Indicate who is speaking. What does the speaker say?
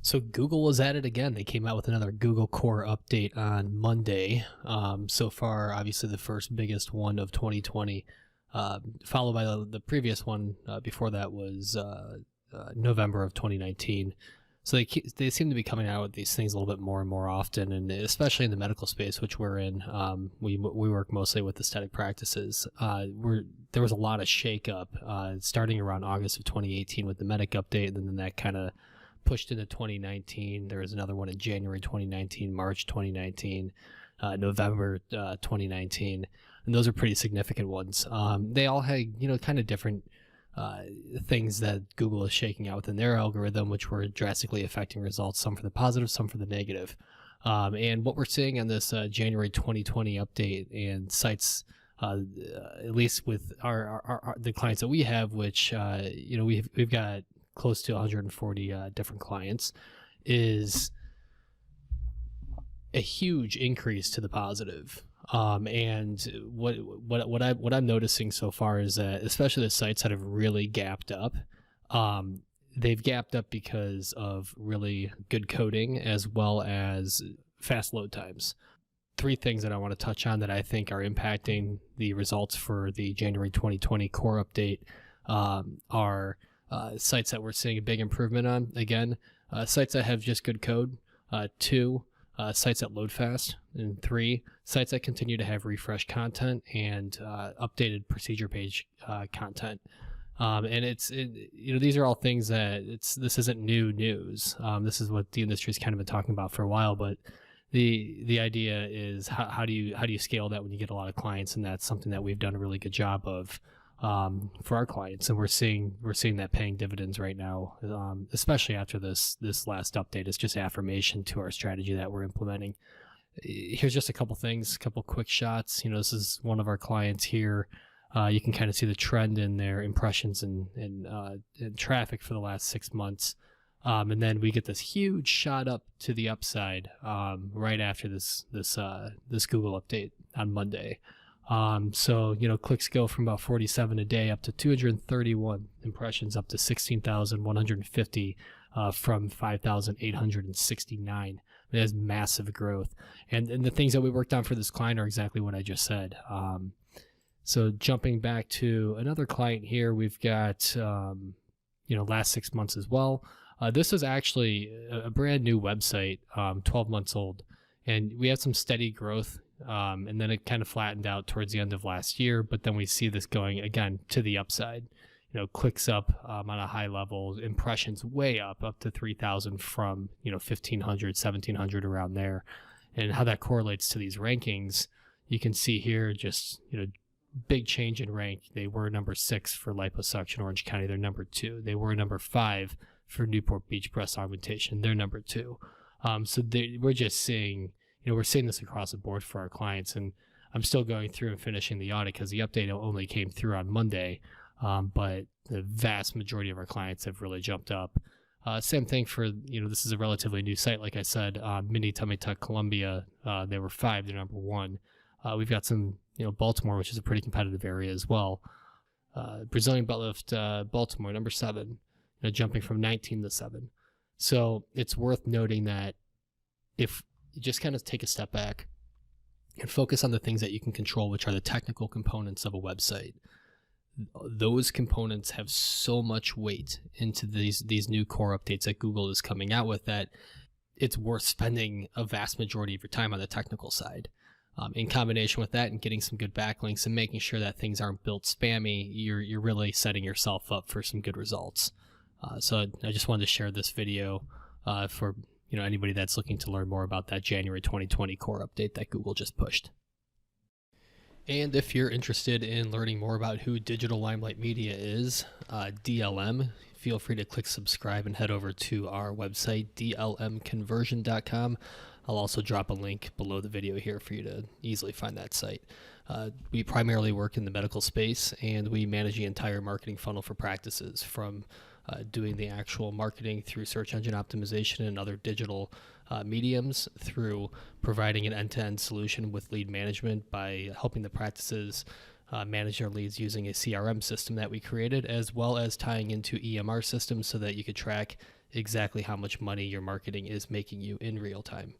Speaker 1: So Google was at it again. They came out with another Google Core update on Monday. So far, obviously the first biggest one of 2020, followed by the previous one before that was November of 2019. So they seem to be coming out with these things a little bit more and more often, and especially in the medical space, which we're in. We work mostly with aesthetic practices. There was a lot of shakeup starting around August of 2018 with the Medic update, and then that kind of pushed into 2019. There was another one in January 2019, March 2019, November 2019, and those are pretty significant ones. They all had kind of different things that Google is shaking out within their algorithm, which were drastically affecting results, some for the positive, some for the negative. And what we're seeing on this January 2020 update and sites, at least with the clients that we have, which we've got close to 140 different clients, is a huge increase to the positive. And what I'm noticing so far is that, especially the sites that have really gapped up, they've gapped up because of really good coding as well as fast load times. Three things that I want to touch on that I think are impacting the results for the January 2020 core update are sites that we're seeing a big improvement on. Again, sites that have just good code. Two, sites that load fast, and three, sites that continue to have refresh content and updated procedure page content. And these are all things that this isn't new news. This is what the industry's kind of been talking about for a while, but the idea is how do you scale that when you get a lot of clients, and that's something that we've done a really good job of for our clients, and we're seeing that paying dividends right now, especially after this last update. It's just affirmation to our strategy that we're implementing. Here's just a couple things, a couple quick shots. This is one of our clients here. You can kind of see the trend in their impressions and traffic for the last 6 months, and then we get this huge shot up to the upside right after this Google update on Monday. So clicks go from about 47 a day up to 231 impressions, up to 16,150 from 5,869. It has massive growth, and the things that we worked on for this client are exactly what I just said. So jumping back to another client here, we've got last 6 months as well. This is actually a brand new website, 12 months old, and we had some steady growth. And then it kind of flattened out towards the end of last year, but then we see this going again to the upside. Clicks up on a high level, impressions way up to 3,000 from 1,500, 1,700 around there. And how that correlates to these rankings, you can see here just big change in rank. They were number 6 for liposuction, Orange County. They're number 2. They were number 5 for Newport Beach breast augmentation. They're number 2. So we're just seeing. We're seeing this across the board for our clients, and I'm still going through and finishing the audit because the update only came through on Monday, but the vast majority of our clients have really jumped up. Same thing for, this is a relatively new site, like I said, Mini Tummy Tuck Columbia. They were 5, they're number 1. We've got some, Baltimore, which is a pretty competitive area as well. Brazilian butt lift, Baltimore, number 7, jumping from 19 to 7. So it's worth noting that if you just kind of take a step back and focus on the things that you can control, which are the technical components of a website. Those components have so much weight into these new core updates that Google is coming out with that it's worth spending a vast majority of your time on the technical side. In combination with that and getting some good backlinks and making sure that things aren't built spammy, you're really setting yourself up for some good results. So I just wanted to share this video for anybody that's looking to learn more about that January 2020 core update that Google just pushed. And if you're interested in learning more about who Digital Limelight Media is, DLM, feel free to click subscribe and head over to our website, dlmconversion.com. I'll also drop a link below the video here for you to easily find that site. We primarily work in the medical space, and we manage the entire marketing funnel for practices, from doing the actual marketing through search engine optimization and other digital mediums, through providing an end-to-end solution with lead management by helping the practices manage their leads using a CRM system that we created, as well as tying into EMR systems so that you could track exactly how much money your marketing is making you in real time.